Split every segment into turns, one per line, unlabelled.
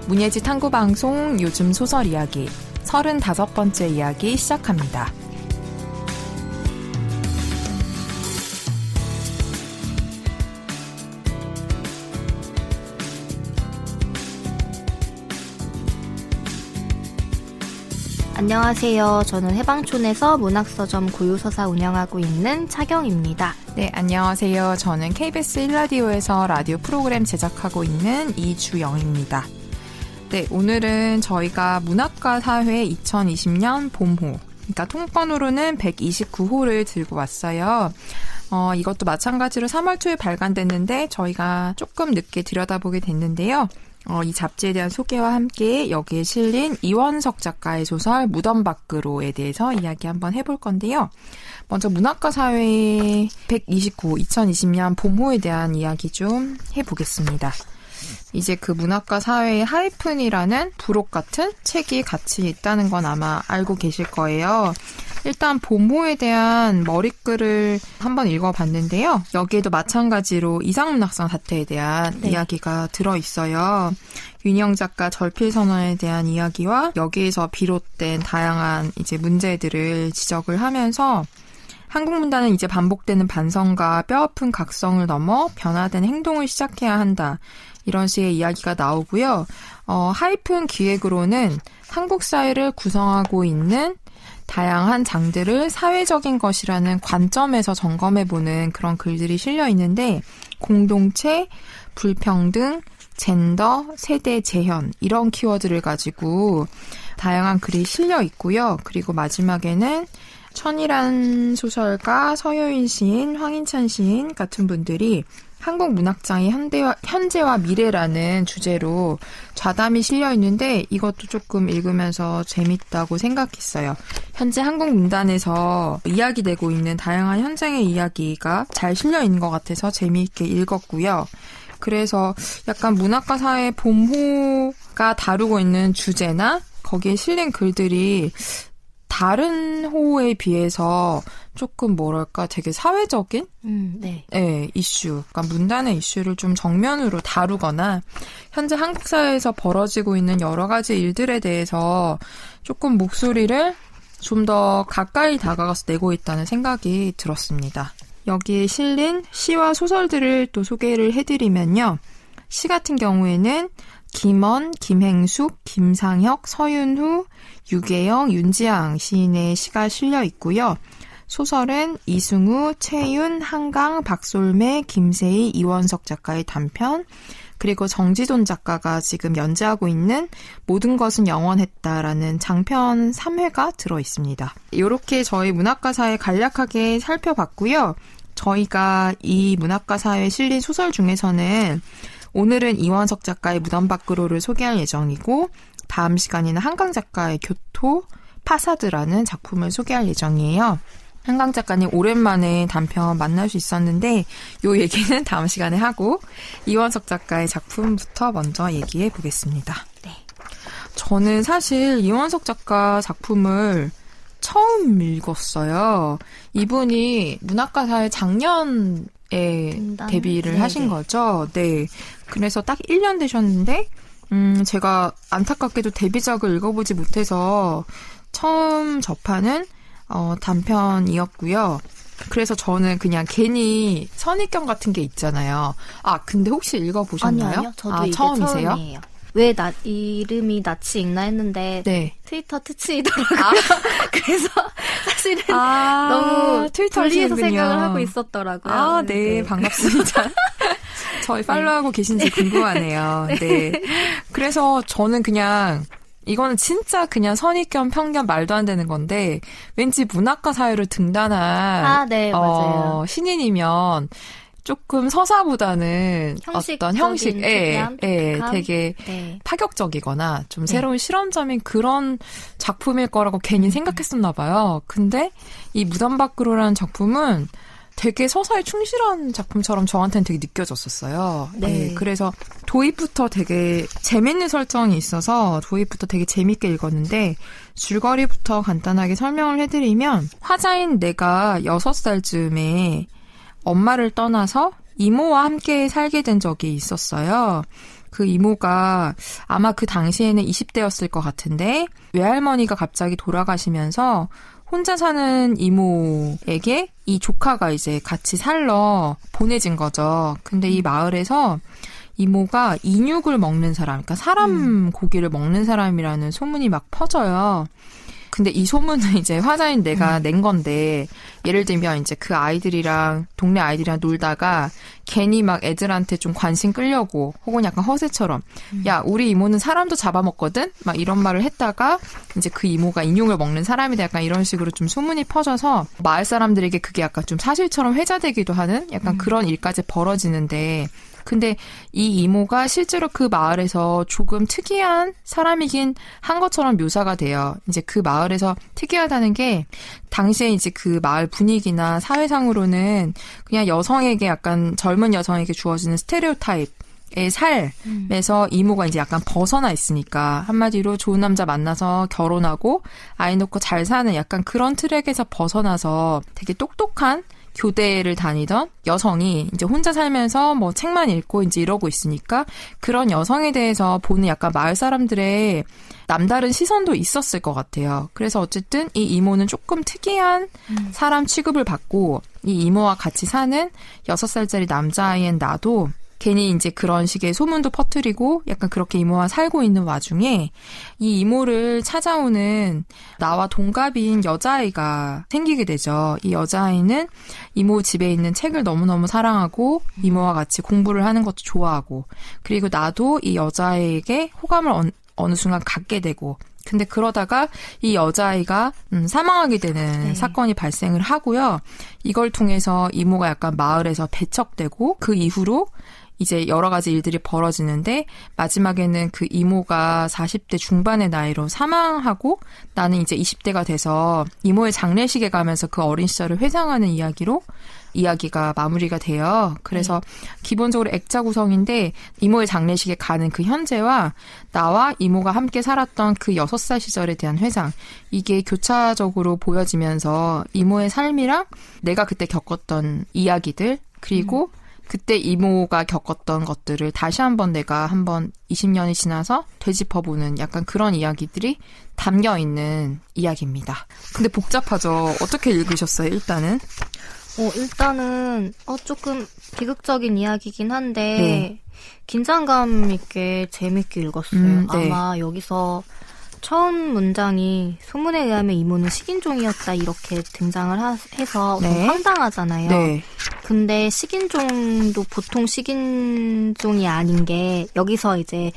문예지 탐구방송 요즘 소설 이야기 35번째 이야기 시작합니다.
안녕하세요. 저는 해방촌에서 문학서점 고유서사 운영하고 있는 차경입니다.
네, 안녕하세요. 저는 KBS 1라디오에서 라디오 프로그램 제작하고 있는 이주영입니다. 네, 오늘은 저희가 문학과 사회 2020년 봄호, 그러니까 통번호로는 129호를 들고 왔어요. 이것도 마찬가지로 3월 초에 발간됐는데 저희가 조금 늦게 들여다보게 됐는데요. 이 잡지에 대한 소개와 함께 여기에 실린 이원석 작가의 소설 무덤 밖으로에 대해서 이야기 한번 해볼 건데요. 먼저 문학과 사회 129, 2020년 봄호에 대한 이야기 좀 해보겠습니다. 이제 그 문학과 사회의 하이픈이라는 부록 같은 책이 같이 있다는 건 아마 알고 계실 거예요. 일단 봄호에 대한 머릿글을 한번 읽어봤는데요. 여기에도 마찬가지로 이상문학상 사태에 대한 이야기가 들어있어요. 윤희영 작가 절필선언에 대한 이야기와 여기에서 비롯된 다양한 이제 문제들을 지적을 하면서 한국문단은 이제 반복되는 반성과 뼈아픈 각성을 넘어 변화된 행동을 시작해야 한다. 이런 식의 이야기가 나오고요. 하이픈 기획으로는 한국 사회를 구성하고 있는 다양한 장들을 사회적인 것이라는 관점에서 점검해보는 그런 글들이 실려 있는데 공동체, 불평등, 젠더, 세대 재현 이런 키워드를 가지고 다양한 글이 실려 있고요. 그리고 마지막에는 천이란 소설가, 서효인 시인, 황인찬 시인 같은 분들이 한국 문학장의 현재와 미래라는 주제로 좌담이 실려 있는데 이것도 조금 읽으면서 재밌다고 생각했어요. 현재 한국 문단에서 이야기되고 있는 다양한 현장의 이야기가 잘 실려 있는 것 같아서 재미있게 읽었고요. 그래서 약간 문학과 사회 봄호가 다루고 있는 주제나 거기에 실린 글들이 다른 호에 비해서 조금 뭐랄까 되게 사회적인 이슈, 그러니까 문단의 이슈를 좀 정면으로 다루거나 현재 한국 사회에서 벌어지고 있는 여러 가지 일들에 대해서 조금 목소리를 좀 더 가까이 다가가서 내고 있다는 생각이 들었습니다. 여기에 실린 시와 소설들을 또 소개를 해드리면요. 시 같은 경우에는 김원, 김행숙, 김상혁, 서윤후, 유계영, 윤지향 시인의 시가 실려 있고요. 소설은 이승우, 최윤, 한강, 박솔매, 김세희, 이원석 작가의 단편, 그리고 정지돈 작가가 지금 연재하고 있는 모든 것은 영원했다라는 장편 3회가 들어있습니다. 이렇게 저희 문학과 사회 간략하게 살펴봤고요. 저희가 이 문학과 사회에 실린 소설 중에서는 오늘은 이원석 작가의 무덤 밖으로를 소개할 예정이고 다음 시간에는 한강 작가의 교토, 파사드라는 작품을 소개할 예정이에요. 한강 작가님 오랜만에 단편 만날 수 있었는데 이 얘기는 다음 시간에 하고 이원석 작가의 작품부터 먼저 얘기해 보겠습니다.
네.
저는 사실 이원석 작가 작품을 처음 읽었어요. 이분이 문학과 사회 작년에 데뷔를 하신 거죠. 네. 그래서 딱 1년 되셨는데 제가 안타깝게도 데뷔작을 읽어보지 못해서 처음 접하는 단편이었고요. 그래서 저는 그냥 괜히 선입견 같은 게 있잖아요. 근데 혹시 읽어보셨나요?
아니요. 저도 이게
처음이세요?
처음이에요. 왜 이름이 낯이 읽나 했는데 트위터 특치이더라고요. 그래서 사실은 너무 분리해서 생각을 하고 있었더라고요.
네. 반갑습니다. 저희 팔로우하고 계신지 궁금하네요. 네. 그래서 저는 그냥 이거는 진짜 그냥 선입견, 편견 말도 안 되는 건데 왠지 문학과 사회를 등단한
맞아요.
신인이면 조금 서사보다는 어떤 형식에 되게 파격적이거나 좀 새로운 실험점인 그런 작품일 거라고 괜히 생각했었나 봐요. 근데 이 무덤 밖으로라는 작품은 되게 서사에 충실한 작품처럼 저한테는 되게 느껴졌었어요. 네. 그래서 도입부터 되게 재밌는 설정이 있어서 도입부터 되게 재밌게 읽었는데 줄거리부터 간단하게 설명을 해드리면 화자인 내가 6살쯤에 엄마를 떠나서 이모와 함께 살게 된 적이 있었어요. 그 이모가 아마 그 당시에는 20대였을 것 같은데 외할머니가 갑자기 돌아가시면서 혼자 사는 이모에게 이 조카가 이제 같이 살러 보내진 거죠. 근데 이 마을에서 이모가 인육을 먹는 사람, 그러니까 사람 고기를 먹는 사람이라는 소문이 막 퍼져요. 근데 이 소문은 이제 화자인 내가 낸 건데, 예를 들면 이제 그 아이들이랑, 동네 아이들이랑 놀다가 괜히 막 애들한테 좀 관심 끌려고, 혹은 약간 허세처럼, 야, 우리 이모는 사람도 잡아먹거든? 막 이런 말을 했다가, 이제 그 이모가 인육을 먹는 사람이다. 약간 이런 식으로 좀 소문이 퍼져서, 마을 사람들에게 그게 약간 좀 사실처럼 회자되기도 하는 약간 그런 일까지 벌어지는데, 근데 이 이모가 실제로 그 마을에서 조금 특이한 사람이긴 한 것처럼 묘사가 돼요. 이제 그 마을에서 특이하다는 게 당시에 이제 그 마을 분위기나 사회상으로는 그냥 여성에게 약간 젊은 여성에게 주어지는 스테레오타입의 삶에서 이모가 이제 약간 벗어나 있으니까 한마디로 좋은 남자 만나서 결혼하고 아이 놓고 잘 사는 약간 그런 트랙에서 벗어나서 되게 똑똑한 교대를 다니던 여성이 이제 혼자 살면서 뭐 책만 읽고 이제 이러고 있으니까 그런 여성에 대해서 보는 약간 마을 사람들의 남다른 시선도 있었을 것 같아요. 그래서 어쨌든 이 이모는 조금 특이한 사람 취급을 받고 이 이모와 같이 사는 6살짜리 남자아이인 나도 괜히 이제 그런 식의 소문도 퍼뜨리고 약간 그렇게 이모와 살고 있는 와중에 이 이모를 찾아오는 나와 동갑인 여자아이가 생기게 되죠. 이 여자아이는 이모 집에 있는 책을 너무너무 사랑하고 이모와 같이 공부를 하는 것도 좋아하고 그리고 나도 이 여자아이에게 호감을 어느 순간 갖게 되고 근데 그러다가 이 여자아이가 사망하게 되는 사건이 발생을 하고요. 이걸 통해서 이모가 약간 마을에서 배척되고 그 이후로 이제 여러 가지 일들이 벌어지는데 마지막에는 그 이모가 40대 중반의 나이로 사망하고 나는 이제 20대가 돼서 이모의 장례식에 가면서 그 어린 시절을 회상하는 이야기로 이야기가 마무리가 돼요. 그래서 기본적으로 액자 구성인데 이모의 장례식에 가는 그 현재와 나와 이모가 함께 살았던 그 6살 시절에 대한 회상 이게 교차적으로 보여지면서 이모의 삶이랑 내가 그때 겪었던 이야기들 그리고 그때 이모가 겪었던 것들을 다시 한번 내가 한번 20년이 지나서 되짚어보는 약간 그런 이야기들이 담겨있는 이야기입니다. 근데 복잡하죠? 어떻게 읽으셨어요, 일단은?
일단은 조금 비극적인 이야기긴 한데 긴장감 있게 재밌게 읽었어요. 아마 여기서 처음 문장이 소문에 의하면 이모는 식인종이었다 이렇게 등장을 해서 좀 황당하잖아요. 네. 근데 식인종도 보통 식인종이 아닌 게 여기서 이제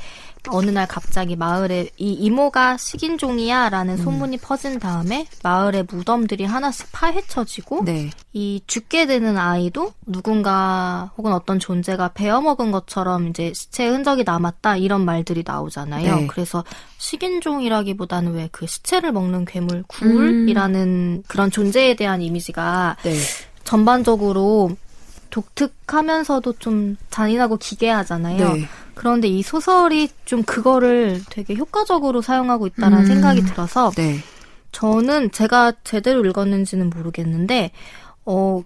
어느 날 갑자기 마을에 이 이모가 식인종이야 라는 소문이 퍼진 다음에 마을의 무덤들이 하나씩 파헤쳐지고 이 죽게 되는 아이도 누군가 혹은 어떤 존재가 베어먹은 것처럼 이제 시체의 흔적이 남았다 이런 말들이 나오잖아요. 그래서 식인종이라기보다는 왜 그 시체를 먹는 괴물 굴이라는 그런 존재에 대한 이미지가 전반적으로 독특하면서도 좀 잔인하고 기괴하잖아요. 그런데 이 소설이 좀 그거를 되게 효과적으로 사용하고 있다는 생각이 들어서 저는 제가 제대로 읽었는지는 모르겠는데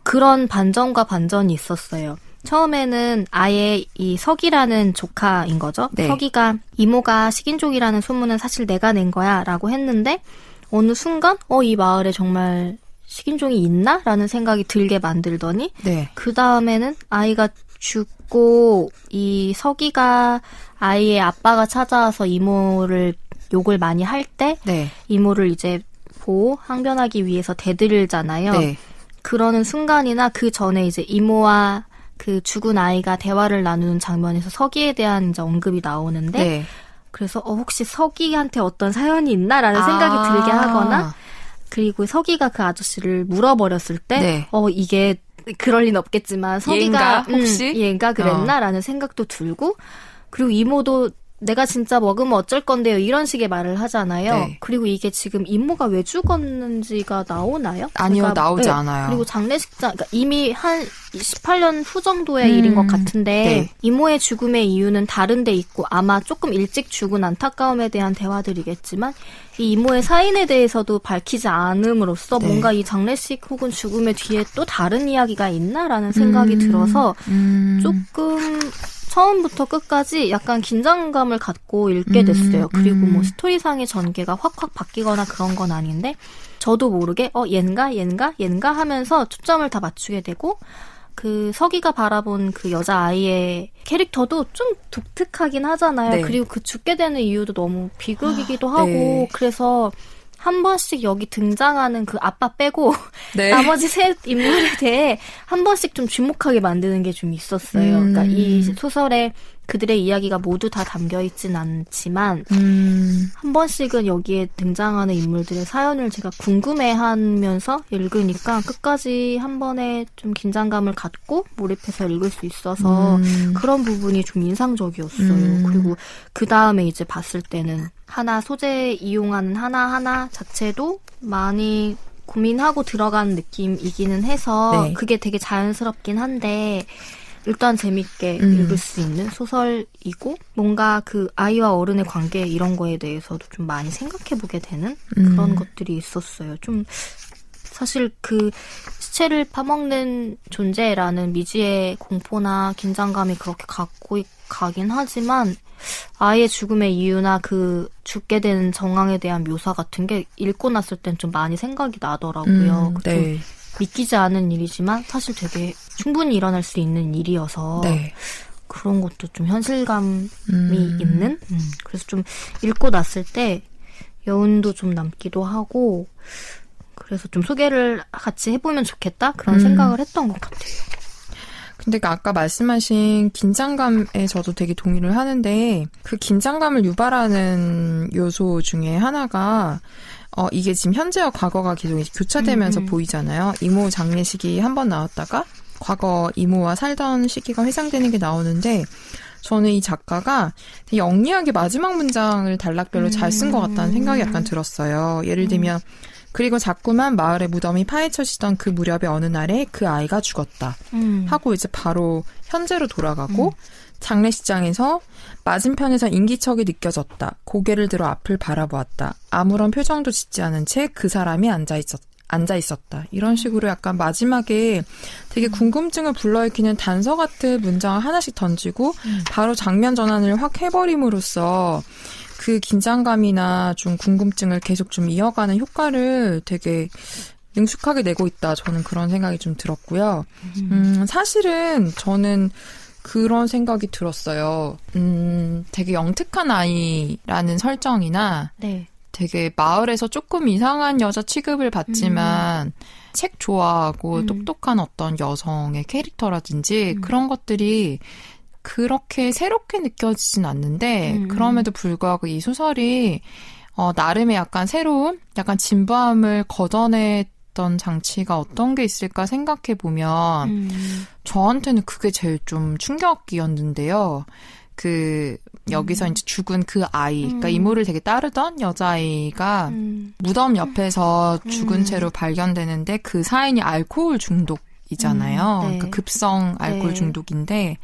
그런 반전과 반전이 있었어요. 처음에는 아예 이 석이라는 조카인 거죠. 석이가 이모가 식인종이라는 소문은 사실 내가 낸 거야 라고 했는데 어느 순간 이 마을에 정말 식인종이 있나? 라는 생각이 들게 만들더니 그 다음에는 아이가 죽고 이 석이가 아이의 아빠가 찾아와서 이모를 욕을 많이 할 때 이모를 이제 항변하기 위해서 대들잖아요. 그러는 순간이나 그 전에 이제 이모와 그 죽은 아이가 대화를 나누는 장면에서 석이에 대한 이제 언급이 나오는데 그래서 혹시 석이한테 어떤 사연이 있나라는 생각이 들게 하거나 그리고 석이가 그 아저씨를 물어버렸을 때 이게 그럴 리는 없겠지만 석이가
혹시
얘가 그랬나라는 생각도 들고 그리고 이모도 내가 진짜 먹으면 어쩔 건데요 이런 식의 말을 하잖아요. 그리고 이게 지금 이모가 왜 죽었는지가 나오나요?
아니요, 나오지 않아요.
그리고 장례식장 그러니까 이미 한 18년 후 정도의 일인 것 같은데 이모의 죽음의 이유는 다른 데 있고 아마 조금 일찍 죽은 안타까움에 대한 대화들이겠지만 이 이모의 사인에 대해서도 밝히지 않음으로써 뭔가 이 장례식 혹은 죽음의 뒤에 또 다른 이야기가 있나라는 생각이 들어서 조금 처음부터 끝까지 약간 긴장감을 갖고 읽게 됐어요. 그리고 뭐 스토리상의 전개가 확확 바뀌거나 그런 건 아닌데 저도 모르게 얜가 하면서 초점을 다 맞추게 되고 그 서기가 바라본 그 여자아이의 캐릭터도 좀 독특하긴 하잖아요.
네.
그리고 그 죽게 되는 이유도 너무 비극이기도 하고
네.
그래서 한 번씩 여기 등장하는 그 아빠 빼고
네.
나머지 세 인물에 대해 한 번씩 좀 주목하게 만드는 게 좀 있었어요. 그러니까 이 소설에 그들의 이야기가 모두 다 담겨있진 않지만 한 번씩은 여기에 등장하는 인물들의 사연을 제가 궁금해하면서 읽으니까 끝까지 한 번에 좀 긴장감을 갖고 몰입해서 읽을 수 있어서 그런 부분이 좀 인상적이었어요. 그리고 그 다음에 이제 봤을 때는 하나 소재 이용하는 하나하나 자체도 많이 고민하고 들어간 느낌이기는 해서
네.
그게 되게 자연스럽긴 한데 일단 재밌게 읽을 수 있는 소설이고 뭔가 그 아이와 어른의 관계 이런 거에 대해서도 좀 많이 생각해보게 되는 그런 것들이 있었어요. 좀 사실 그 시체를 파먹는 존재라는 미지의 공포나 긴장감이 그렇게 갖고 가긴 하지만 아이의 죽음의 이유나 그 죽게 되는 정황에 대한 묘사 같은 게 읽고 났을 땐 좀 많이 생각이 나더라고요.
네.
믿기지 않은 일이지만 사실 되게 충분히 일어날 수 있는 일이어서
네.
그런 것도 좀 현실감이 있는? 그래서 좀 읽고 났을 때 여운도 좀 남기도 하고 그래서 좀 소개를 같이 해보면 좋겠다? 그런 생각을 했던 것 같아요.
근데 아까 말씀하신 긴장감에 저도 되게 동의를 하는데 그 긴장감을 유발하는 요소 중에 하나가 이게 지금 현재와 과거가 계속 이제 교차되면서 보이잖아요. 이모 장례식이 한 번 나왔다가 과거 이모와 살던 시기가 회상되는 게 나오는데 저는 이 작가가 되게 영리하게 마지막 문장을 단락별로 잘 쓴 것 같다는 생각이 약간 들었어요. 예를 들면 그리고 자꾸만 마을의 무덤이 파헤쳐지던 그 무렵의 어느 날에 그 아이가 죽었다 하고 이제 바로 현재로 돌아가고 장례식장에서 맞은편에서 인기척이 느껴졌다. 고개를 들어 앞을 바라보았다. 아무런 표정도 짓지 않은 채 그 사람이 앉아 있었다. 이런 식으로 약간 마지막에 되게 궁금증을 불러일으키는 단서 같은 문장을 하나씩 던지고 바로 장면 전환을 확 해버림으로써 그 긴장감이나 좀 궁금증을 계속 좀 이어가는 효과를 되게 능숙하게 내고 있다. 저는 그런 생각이 좀 들었고요. 사실은 저는 그런 생각이 들었어요. 되게 영특한 아이라는 설정이나
네.
되게 마을에서 조금 이상한 여자 취급을 받지만 책 좋아하고 똑똑한 어떤 여성의 캐릭터라든지 그런 것들이 그렇게 새롭게 느껴지진 않는데 그럼에도 불구하고 이 소설이 나름의 약간 새로운 약간 진부함을 걷어냈던 장치가 어떤 게 있을까 생각해 보면 저한테는 그게 제일 좀 충격이었는데요. 여기서 이제 죽은 그 아이, 그러니까 이모를 되게 따르던 여자아이가 무덤 옆에서 죽은 채로 발견되는데 그 사인이 알코올 중독이잖아요.
네.
그러니까 급성 알코올
네.
중독인데,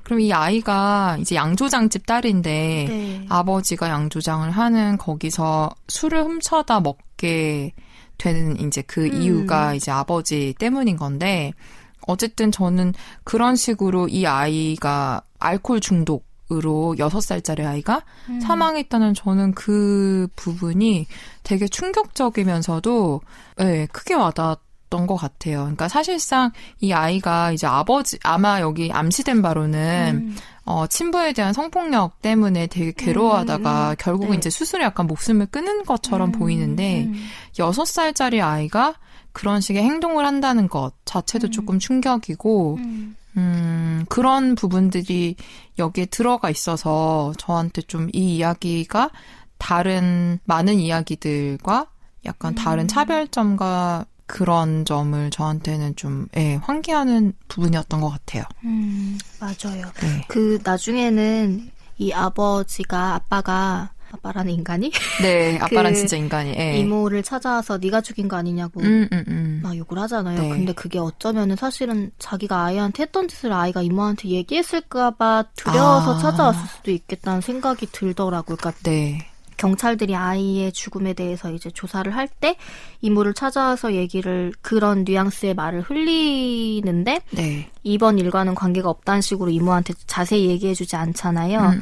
그럼 이 아이가 이제 양조장집 딸인데
네.
아버지가 양조장을 하는 거기서 술을 훔쳐다 먹게 되는 이제 그 이유가 이제 아버지 때문인 건데, 어쨌든 저는 그런 식으로 이 아이가 알코올 중독 으로 6살짜리 아이가 사망했다는 저는 그 부분이 되게 충격적이면서도 네, 크게 와닿았던 것 같아요. 그러니까 사실상 이 아이가 이제 아마 여기 암시된 바로는 친부에 대한 성폭력 때문에 되게 괴로워하다가 결국은
네.
이제 스스로 약간 목숨을 끊은 것처럼 보이는데 6살짜리 아이가 그런 식의 행동을 한다는 것 자체도 조금 충격이고 그런 부분들이 여기에 들어가 있어서 저한테 좀 이 이야기가 다른 많은 이야기들과 약간 다른 차별점과 그런 점을 저한테는 좀 환기하는 부분이었던 것 같아요.
맞아요.
네.
그 나중에는 이 아빠라는 인간이
네, 아빠란
그
진짜 인간이.
이모를 찾아와서 네가 죽인 거 아니냐고 막 욕을 하잖아요.
네.
근데 그게 어쩌면은 사실은 자기가 아이한테 했던 짓을 아이가 이모한테 얘기했을까봐 두려워서 찾아왔을 수도 있겠다는 생각이 들더라고요. 그러니까
네.
경찰들이 아이의 죽음에 대해서 이제 조사를 할 때 이모를 찾아와서 얘기를 그런 뉘앙스의 말을 흘리는데
네.
이번 일과는 관계가 없다는 식으로 이모한테 자세히 얘기해주지 않잖아요.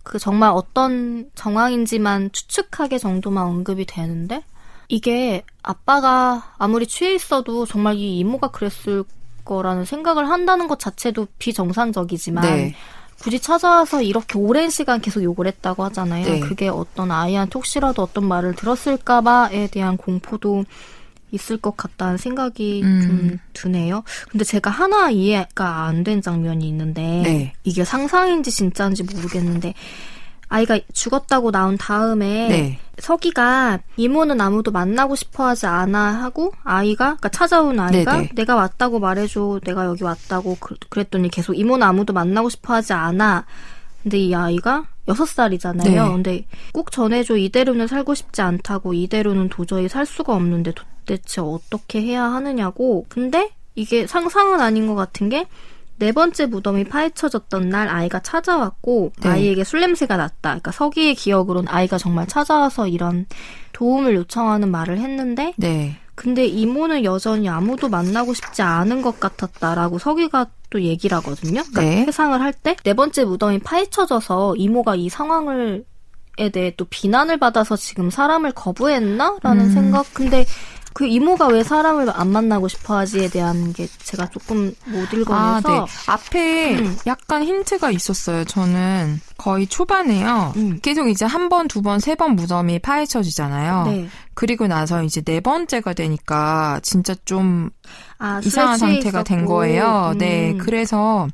그 정말 어떤 정황인지만 추측하게 정도만 언급이 되는데 이게 아빠가 아무리 취해 있어도 정말 이 이모가 그랬을 거라는 생각을 한다는 것 자체도 비정상적이지만
네.
굳이 찾아와서 이렇게 오랜 시간 계속 욕을 했다고 하잖아요.
네.
그게 어떤 아이한테 혹시라도 어떤 말을 들었을까봐에 대한 공포도 있을 것 같다는 생각이 좀 드네요. 근데 제가 하나 이해가 안 된 장면이 있는데
네.
이게 상상인지 진짜인지 모르겠는데 아이가 죽었다고 나온 다음에
네.
서기가 이모는 아무도 만나고 싶어하지 않아 하고 아이가 그러니까 찾아온 아이가
네네.
내가 왔다고 말해줘 내가 여기 왔다고 그랬더니 계속 이모는 아무도 만나고 싶어하지 않아. 근데 이 아이가 6살이잖아요.
네.
근데 꼭 전해줘 이대로는 살고 싶지 않다고 이대로는 도저히 살 수가 없는데 도대체 어떻게 해야 하느냐고. 근데 이게 상상은 아닌 것 같은 게 4번째 무덤이 파헤쳐졌던 날 아이가 찾아왔고
네.
아이에게 술 냄새가 났다. 그러니까 서기의 기억으로는 아이가 정말 찾아와서 이런 도움을 요청하는 말을 했는데
네.
근데 이모는 여전히 아무도 만나고 싶지 않은 것 같았다라고 서기가 또 얘기를 하거든요. 그러니까
네.
회상을 할 때 4번째 무덤이 파헤쳐져서 이모가 이 상황을 에 대해 또 비난을 받아서 지금 사람을 거부했나? 라는 생각. 근데 그 이모가 왜 사람을 안 만나고 싶어하지에 대한 게 제가 조금 못 읽어내서
네. 앞에 약간 힌트가 있었어요. 저는 거의 초반에요. 계속 이제 1번, 2번, 3번 무덤이 파헤쳐지잖아요.
네.
그리고 나서 이제 4번째가 되니까 진짜 좀
술에
이상한
취해
상태가 된
있었고.
거예요. 네. 그래서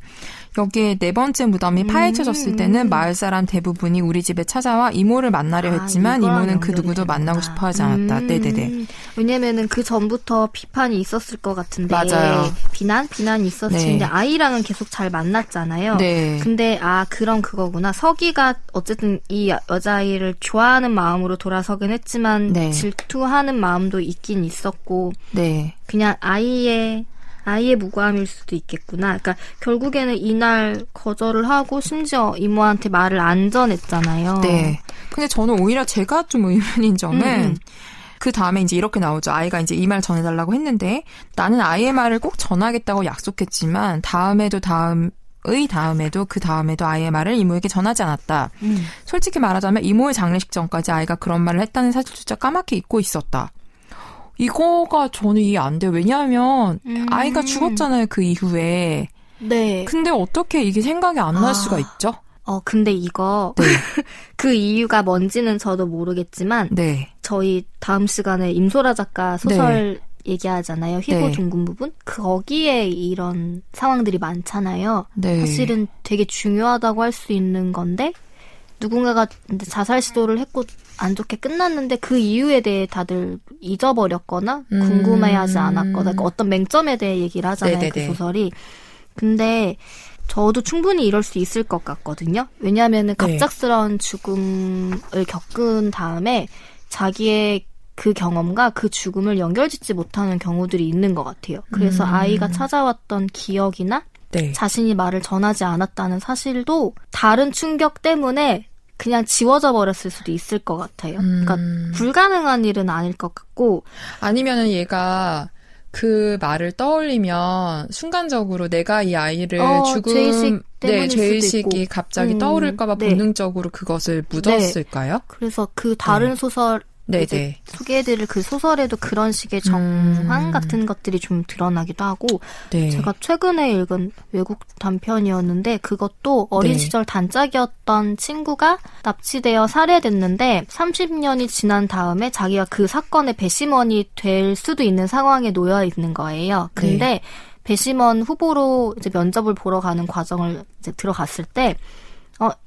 여기에 4번째 무덤이 파헤쳐졌을 때는 마을 사람 대부분이 우리 집에 찾아와 이모를 만나려 했지만
이거랑
이모는 그
연결이
누구도
되는구나.
만나고 싶어 하지 않았다. 네네네.
왜냐면은 그 전부터 비판이 있었을 것 같은데.
맞아요.
비난이 있었지.
네.
근데 아이랑은 계속 잘 만났잖아요.
네.
근데 그럼 그거구나. 서기가 어쨌든 이 여자아이를 좋아하는 마음으로 돌아서긴 했지만
네.
질투하는 마음도 있긴 있었고
네.
그냥 아이의 무고함일 수도 있겠구나. 그러니까 결국에는 이날 거절을 하고 심지어 이모한테 말을 안 전했잖아요.
네. 근데 저는 오히려 제가 좀 의문인 점은 그 다음에 이제 이렇게 나오죠. 아이가 이제 이 말 전해달라고 했는데 나는 아이의 말을 꼭 전하겠다고 약속했지만 다음에도 그 다음에도 아이의 말을 이모에게 전하지 않았다. 솔직히 말하자면 이모의 장례식 전까지 아이가 그런 말을 했다는 사실조차 까맣게 잊고 있었다. 이거가 저는 이해 안 돼요. 왜냐하면 아이가 죽었잖아요. 그 이후에.
네.
근데 어떻게 이게 생각이 안 날 수가 있죠?
근데 이거
네.
그 이유가 뭔지는 저도 모르겠지만
네.
저희 다음 시간에 임소라 작가 소설 얘기하잖아요. 희고
네.
중군 부분. 거기에 이런 상황들이 많잖아요.
네.
사실은 되게 중요하다고 할 수 있는 건데 누군가가 이제 자살 시도를 했고 안 좋게 끝났는데 그 이유에 대해 다들 잊어버렸거나 궁금해하지 않았거나 그러니까 어떤 맹점에 대해 얘기를 하잖아요.
네네네.
그 소설이. 근데 저도 충분히 이럴 수 있을 것 같거든요. 왜냐하면 갑작스러운 죽음을 겪은 다음에 자기의 그 경험과 그 죽음을 연결짓지 못하는 경우들이 있는 것 같아요. 그래서 아이가 찾아왔던 기억이나
네.
자신이 말을 전하지 않았다는 사실도 다른 충격 때문에 그냥 지워져 버렸을 수도 있을 것 같아요. 그러니까 불가능한 일은 아닐 것 같고
아니면은 얘가 그 말을 떠올리면 순간적으로 내가 이 아이를
죄의식 때문일 수도
죄의식이
있고.
갑자기 떠오를까봐
네.
본능적으로 그것을 묻었을까요?
그래서 그 다른 소설 이제 소개해드릴 그 소설에도 그런 식의 정황 같은 것들이 좀 드러나기도 하고
네.
제가 최근에 읽은 외국 단편이었는데 그것도 어린 시절 단짝이었던 친구가 납치되어 살해됐는데 30년이 지난 다음에 자기가 그 사건의 배심원이 될 수도 있는 상황에 놓여 있는 거예요. 근데 배심원 후보로 이제 면접을 보러 가는 과정을 이제 들어갔을 때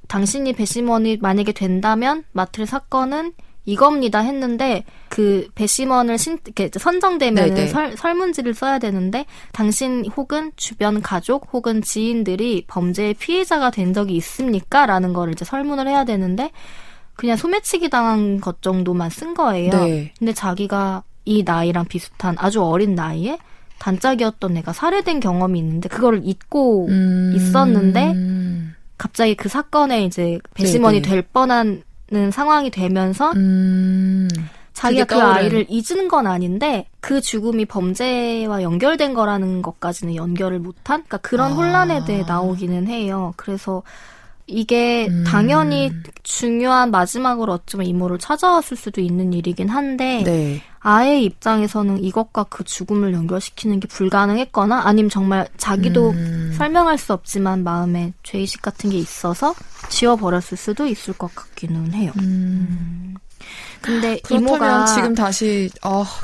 당신이 배심원이 만약에 된다면 맡을 사건은 이겁니다 했는데 그 배심원을 이렇게 선정되면 설문지를 써야 되는데 당신 혹은 주변 가족 혹은 지인들이 범죄의 피해자가 된 적이 있습니까? 라는 거를 이제 설문을 해야 되는데 그냥 소매치기 당한 것 정도만 쓴 거예요.
네.
근데 자기가 이 나이랑 비슷한 아주 어린 나이에 단짝이었던 애가 살해된 경험이 있는데 그거를 잊고 있었는데 갑자기 그 사건에 이제 배심원이 될 뻔한 상황이 되면서 자기가 그 아이를 잊은 건 아닌데 그 죽음이 범죄와 연결된 거라는 것까지는 연결을 못한 그러니까 그런 혼란에 대해 나오기는 해요. 그래서 이게 당연히 중요한 마지막으로 어쩌면 이모를 찾아왔을 수도 있는 일이긴 한데
네.
아이의 입장에서는 이것과 그 죽음을 연결시키는 게 불가능했거나 아니면 정말 자기도 설명할 수 없지만 마음에 죄의식 같은 게 있어서 지워버렸을 수도 있을 것 같기는 해요. 근데
그렇다면
이모가
지금 다시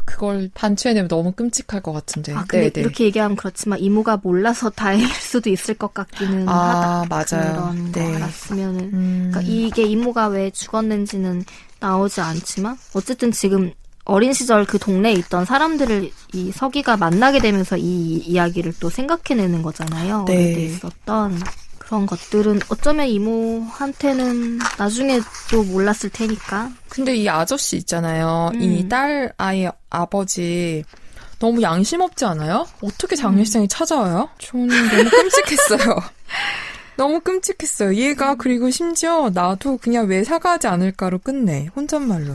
그걸 반추해내면 너무 끔찍할 것 같은데.
근데
네네.
이렇게 얘기하면 그렇지만 이모가 몰라서 다행일 수도 있을 것 같기는 하다.
맞아요.
그런
네.
거 알았으면은 그러니까 이게 이모가 왜 죽었는지는 나오지 않지만 어쨌든 지금 어린 시절 그 동네에 있던 사람들을 이 서기가 만나게 되면서 이 이야기를 또 생각해내는 거잖아요.
네.
어릴 때 있었던 그런 것들은 어쩌면 이모한테는 나중에 또 몰랐을 테니까.
근데 이 아저씨 있잖아요. 이 딸 아이 아버지 너무 양심 없지 않아요? 어떻게 장례식장에 찾아와요? 저는 너무 끔찍했어요. 너무 끔찍했어요. 얘가 그리고 심지어 나도 그냥 왜 사과하지 않을까로 끝내. 혼잣말로.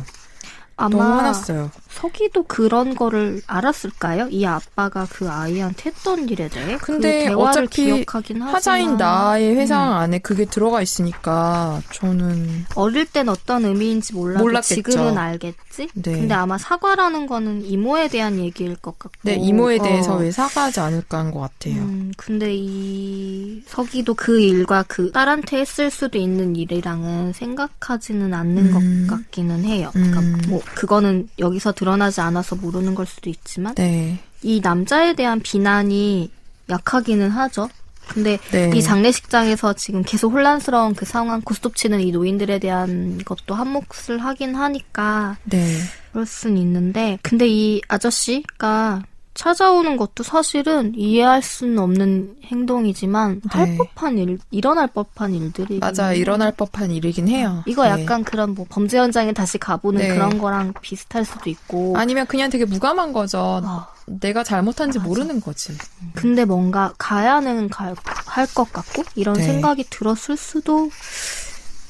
너무
아마
화났어요.
서기도 그런 거를 알았을까요? 이 아빠가 그 아이한테 했던 일에 대해?
근데
그 대화를
어차피
기억하긴 하지만
하자인 나의 회상 안에 그게 들어가 있으니까 저는
어릴 땐 어떤 의미인지 몰라도
몰랐겠죠.
지금은 알겠지?
네.
근데 아마 사과라는 거는 이모에 대한 얘기일 것 같고
네, 이모에 대해서 왜 사과하지 않을까 한 것 같아요.
근데 이 서기도 그 일과 그 딸한테 했을 수도 있는 일이랑은 생각하지는 않는 것 같기는 해요. 그러니까 뭐 그거는 여기서 드러나지 않아서 모르는 걸 수도 있지만
네.
이 남자에 대한 비난이 약하기는 하죠. 근데
네.
이 장례식장에서 지금 계속 혼란스러운 그 상황, 고스톱 치는 이 노인들에 대한 것도 한몫을 하긴 하니까
네.
그럴 순 있는데 근데 이 아저씨가 찾아오는 것도 사실은 이해할 수는 없는 행동이지만 할 법한 일, 일어날 법한 일들이
맞아, 일어날 법한 일이긴 해요.
이거
네.
약간 그런 뭐 범죄 현장에 다시 가보는
네.
그런 거랑 비슷할 수도 있고
아니면 그냥 되게 무감한 거죠. 내가 잘못한지
맞아.
모르는 거지.
근데 뭔가 가야는 할 것 같고 이런
네.
생각이 들었을 수도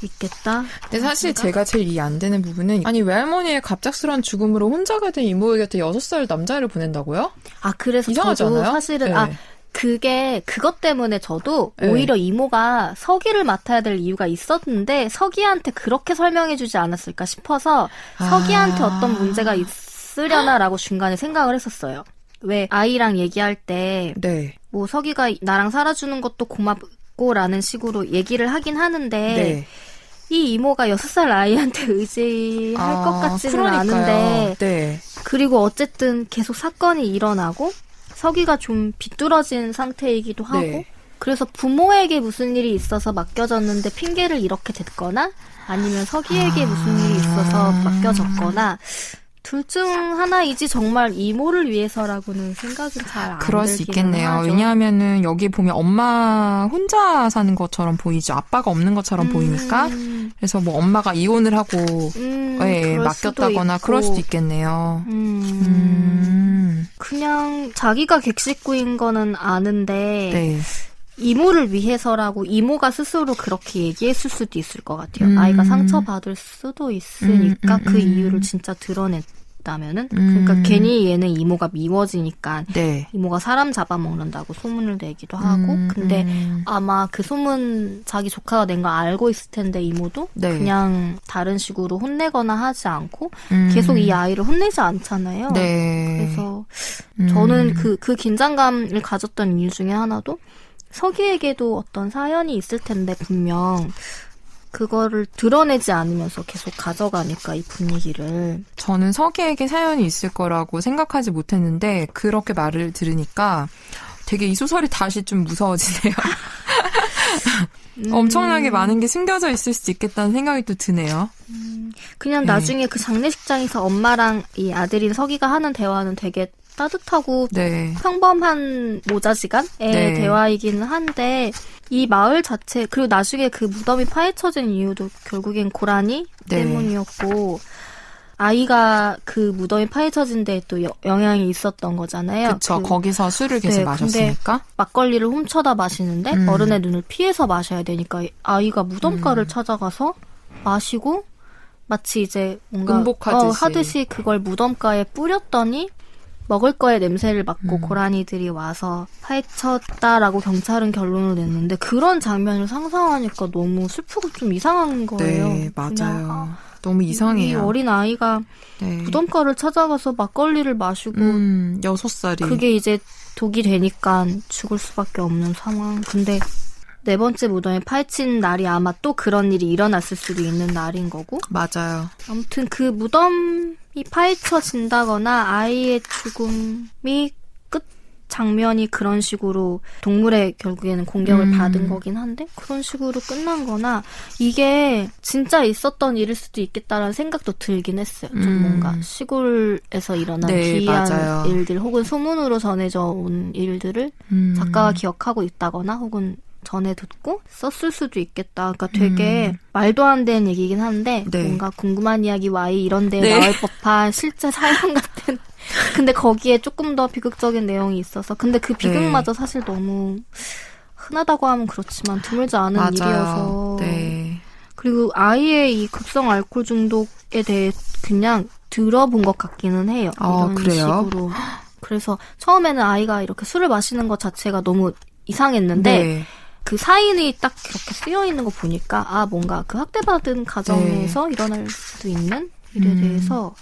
있겠다.
근데 사실 제가 제일 이해 안 되는 부분은 아니 외할머니의 갑작스러운 죽음으로 혼자가 된 이모의 곁에 6살 남자애를 보낸다고요?
그래서
이상하지
저도
않아요?
사실은
네.
그것 때문에 저도
네.
오히려 이모가 서기를 맡아야 될 이유가 있었는데 서기한테 그렇게 설명해주지 않았을까 싶어서 서기한테 어떤 문제가 있으려나라고 중간에 생각을 했었어요. 왜 아이랑 얘기할 때
네.
뭐 서기가 나랑 살아주는 것도 고맙고라는 식으로 얘기를 하긴 하는데
네.
이 이모가 6살 아이한테 의지할 것 같지는
그러니까요.
않은데
네.
그리고 어쨌든 계속 사건이 일어나고 서기가 좀 비뚤어진 상태이기도 하고
네.
그래서 부모에게 무슨 일이 있어서 맡겨졌는데 핑계를 이렇게 댔거나 아니면 서기에게 무슨 일이 있어서 맡겨졌거나 둘 중 하나이지 정말 이모를 위해서라고는 생각은 잘 안
그럴 수
들기는
있겠네요.
하죠.
왜냐하면은 여기 보면 엄마 혼자 사는 것처럼 보이죠. 아빠가 없는 것처럼 보이니까. 그래서 뭐 엄마가 이혼을 하고
그럴
맡겼다거나
수도
그럴 수도
있고.
있겠네요.
그냥 자기가 객식구인 거는 아는데
네.
이모를 위해서라고 이모가 스스로 그렇게 얘기했을 수도 있을 것 같아요. 아이가 상처받을 수도 있으니까 그 이유를 진짜 드러냈다면은 그러니까 괜히 얘는 이모가 미워지니까
네.
이모가 사람 잡아먹는다고 소문을 내기도 하고 근데 아마 그 소문 자기 조카가 낸 거 알고 있을 텐데 이모도
네.
그냥 다른 식으로 혼내거나 하지 않고 계속 이 아이를 혼내지 않잖아요.
네.
그래서 저는 그 긴장감을 가졌던 이유 중에 하나도 서기에게도 어떤 사연이 있을 텐데 분명 그거를 드러내지 않으면서 계속 가져가니까 이 분위기를.
저는 서기에게 사연이 있을 거라고 생각하지 못했는데 그렇게 말을 들으니까 되게 이 소설이 다시 좀 무서워지네요. 엄청나게 많은 게 숨겨져 있을 수도 있겠다는 생각이 또 드네요.
그냥 나중에 그 장례식장에서 엄마랑 이 아들인 서기가 하는 대화는 되게 따뜻하고
네.
평범한 모자지간의
네.
대화이기는 한데 이 마을 자체 그리고 나중에 그 무덤이 파헤쳐진 이유도 결국엔 고라니
네.
때문이었고 아이가 그 무덤이 파헤쳐진 데에 또 영향이 있었던 거잖아요.
그쵸. 거기서 술을 계속
네,
마셨으니까.
근데 막걸리를 훔쳐다 마시는데 어른의 눈을 피해서 마셔야 되니까 아이가 무덤가를 찾아가서 마시고 마치 이제 뭔가
음복하듯이.
하듯이 그걸 무덤가에 뿌렸더니 먹을 거에 냄새를 맡고 고라니들이 와서 파헤쳤다라고 경찰은 결론을 냈는데 그런 장면을 상상하니까 너무 슬프고 좀 이상한 거예요.
네, 맞아요.
그냥,
너무 이상해요.
이 어린 아이가
네.
무덤가를 찾아가서 막걸리를 마시고
6살이.
그게 이제 독이 되니까 죽을 수밖에 없는 상황. 근데 4번째 무덤에 파헤친 날이 아마 또 그런 일이 일어났을 수도 있는 날인 거고.
맞아요.
아무튼 그 무덤이 파헤쳐진다거나 아이의 죽음이 끝 장면이 그런 식으로 동물의 결국에는 공격을 받은 거긴 한데 그런 식으로 끝난 거나 이게 진짜 있었던 일일 수도 있겠다라는 생각도 들긴 했어요. 좀 뭔가 시골에서 일어난
네,
기이한
맞아요.
일들 혹은 소문으로 전해져 온 일들을 작가가 기억하고 있다거나 혹은 전에 듣고 썼을 수도 있겠다. 그러니까 되게 말도 안 되는 얘기긴 한데
네.
뭔가 궁금한 이야기 Y 이런 데에
네.
나올 법한 실제 사연 같은 근데 거기에 조금 더 비극적인 내용이 있어서 근데 그 비극마저 사실 너무 흔하다고 하면 그렇지만 드물지 않은
맞아요.
일이어서
네.
그리고 아이의 이 급성 알코올 중독에 대해 그냥 들어본 것 같기는 해요. 이런
그래요?
식으로. 그래서 처음에는 아이가 이렇게 술을 마시는 것 자체가 너무 이상했는데
네.
그 사인이 딱 그렇게 쓰여 있는 거 보니까 뭔가 그 학대받은 가정에서 일어날 수도 있는 일에 대해서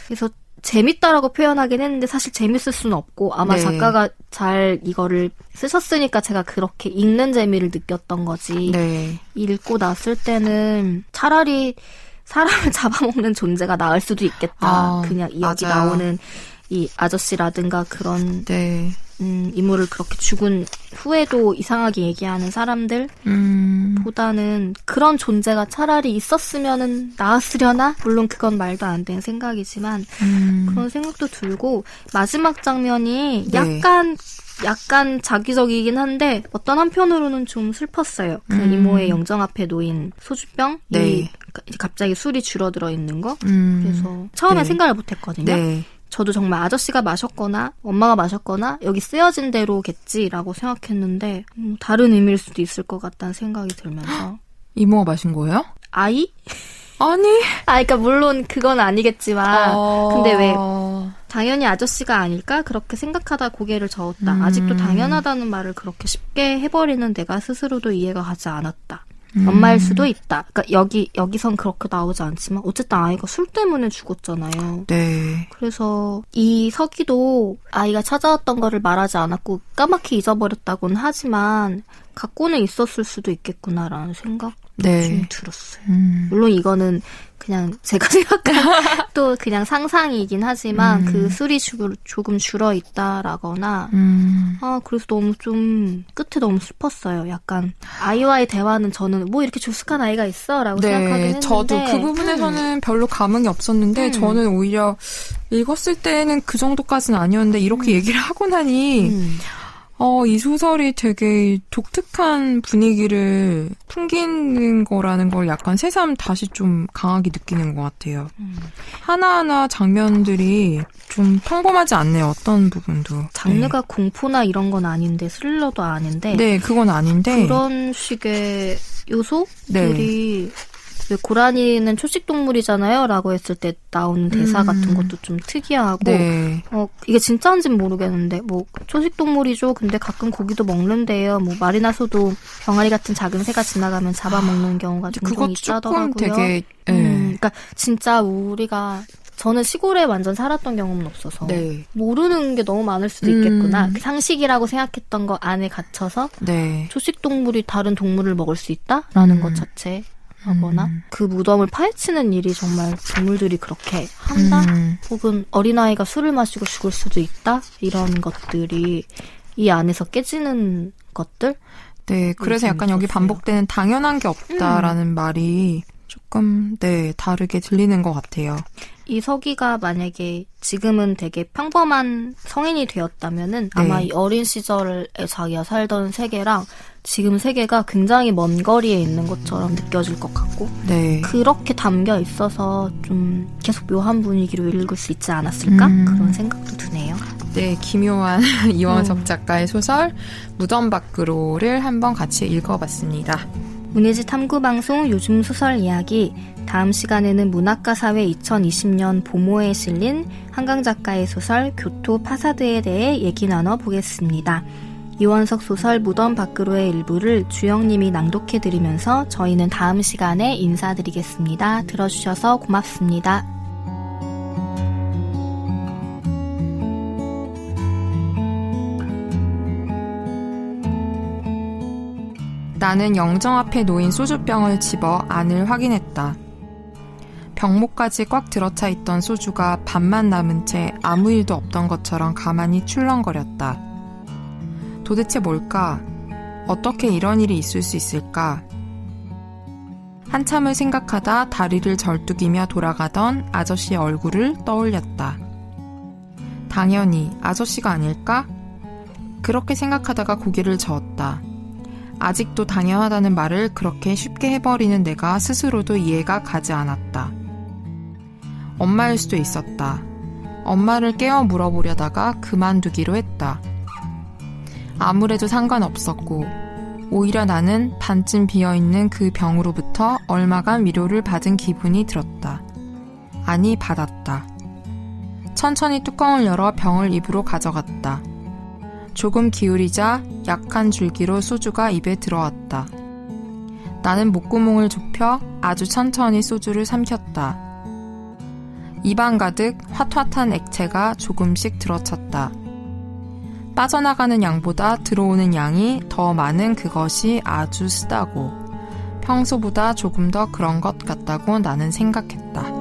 그래서 재밌다라고 표현하긴 했는데 사실 재밌을 수는 없고 아마
네.
작가가 잘 이거를 쓰셨으니까 제가 그렇게 읽는 재미를 느꼈던 거지.
네.
읽고 났을 때는 차라리 사람을 잡아먹는 존재가 나을 수도 있겠다. 그냥 여기
맞아요.
나오는 이 아저씨라든가 그런
네.
인물을 그렇게 죽은 후에도 이상하게 얘기하는 사람들 보다는 그런 존재가 차라리 있었으면은 나았으려나? 물론 그건 말도 안 되는 생각이지만 그런 생각도 들고 마지막 장면이
네.
약간 자기적이긴 한데 어떤 한편으로는 좀 슬펐어요. 그 이모의 영정 앞에 놓인 소주병이
네.
갑자기 술이 줄어들어 있는 거.
음.
그래서 처음에
네.
생각을 못했거든요.
네.
저도 정말 아저씨가 마셨거나 엄마가 마셨거나 여기 쓰여진 대로겠지라고 생각했는데 다른 의미일 수도 있을 것 같다는 생각이 들면서
이모가 마신 거예요?
아이?
아니.
그러니까 물론 그건 아니겠지만 근데 왜 당연히 아저씨가 아닐까? 그렇게 생각하다 고개를 저었다. 아직도 당연하다는 말을 그렇게 쉽게 해버리는 내가 스스로도 이해가 가지 않았다. 엄마일 수도 있다. 그러니까 여기선 그렇게 나오지 않지만 어쨌든 아이가 술 때문에 죽었잖아요.
네.
그래서 이 서기도 아이가 찾아왔던 거를 말하지 않았고 까맣게 잊어버렸다고는 하지만 갖고는 있었을 수도 있겠구나라는 생각
네.
좀 들었어요. 물론 이거는 그냥 제가 생각한 또 그냥 상상이긴 하지만 그 술이 조금 줄어 있다라거나 그래서 너무 좀 끝에 너무 슬펐어요. 약간 아이와의 대화는 저는 뭐 이렇게 조숙한 아이가 있어라고 생각하긴 했는데
저도 그 부분에서는 별로 감흥이 없었는데 저는 오히려 읽었을 때는 그 정도까지는 아니었는데 이렇게 얘기를 하고 나니 이 소설이 되게 독특한 분위기를 풍기는 거라는 걸 약간 새삼 다시 좀 강하게 느끼는 것 같아요. 하나하나 장면들이 좀 평범하지 않네요. 어떤 부분도.
장르가 공포나 이런 건 아닌데 스릴러도 아닌데
네, 그건 아닌데
그런 식의 요소들이 왜 고라니는 초식동물이잖아요 라고 했을 때 나오는 대사 같은 것도 좀 특이하고
네.
이게 진짜인지는 모르겠는데 뭐 초식동물이죠. 근데 가끔 고기도 먹는데요. 뭐 마리나소도 병아리 같은 작은 새가 지나가면 잡아먹는 경우가 종종 있다더라고요.
조금 되게
그러니까 진짜 저는 시골에 완전 살았던 경험은 없어서
네.
모르는 게 너무 많을 수도 있겠구나. 그 상식이라고 생각했던 거 안에 갇혀서
네.
초식동물이 다른 동물을 먹을 수 있다라는 것 자체 하거나 그 무덤을 파헤치는 일이 정말 동물들이 그렇게 한다? 혹은 어린아이가 술을 마시고 죽을 수도 있다? 이런 것들이 이 안에서 깨지는 것들?
네, 그래서 약간 여기 반복되는 당연한 게 없다라는 말이 조금 다르게 들리는 것 같아요.
이 서기가 만약에 지금은 되게 평범한 성인이 되었다면은 아마 이 어린 시절에 자기가 살던 세계랑 지금 세계가 굉장히 먼 거리에 있는 것처럼 느껴질 것 같고 그렇게 담겨 있어서 좀 계속 묘한 분위기로 읽을 수 있지 않았을까? 그런 생각도 드네요.
네, 기묘한 이원석 작가의 소설 무덤 밖으로를 한번 같이 읽어봤습니다.
문예지 탐구방송 요즘 소설 이야기 다음 시간에는 문학과 사회 2020년 봄호에 실린 한강 작가의 소설 교토 파사드에 대해 얘기 나눠보겠습니다. 이원석 소설 무덤 밖으로의 일부를 주영님이 낭독해드리면서 저희는 다음 시간에 인사드리겠습니다. 들어주셔서 고맙습니다.
나는 영정 앞에 놓인 소주병을 집어 안을 확인했다. 병목까지 꽉 들어차 있던 소주가 반만 남은 채 아무 일도 없던 것처럼 가만히 출렁거렸다. 도대체 뭘까? 어떻게 이런 일이 있을 수 있을까? 한참을 생각하다 다리를 절뚝이며 돌아가던 아저씨의 얼굴을 떠올렸다. 당연히 아저씨가 아닐까? 그렇게 생각하다가 고개를 저었다. 아직도 당연하다는 말을 그렇게 쉽게 해버리는 내가 스스로도 이해가 가지 않았다. 엄마일 수도 있었다. 엄마를 깨워 물어보려다가 그만두기로 했다. 아무래도 상관없었고 오히려 나는 반쯤 비어있는 그 병으로부터 얼마간 위로를 받은 기분이 들었다. 아니, 받았다. 천천히 뚜껑을 열어 병을 입으로 가져갔다. 조금 기울이자 약한 줄기로 소주가 입에 들어왔다. 나는 목구멍을 좁혀 아주 천천히 소주를 삼켰다. 입안 가득 핫핫한 액체가 조금씩 들어찼다. 빠져나가는 양보다 들어오는 양이 더 많은 그것이 아주 쓰다고, 평소보다 조금 더 그런 것 같다고 나는 생각했다.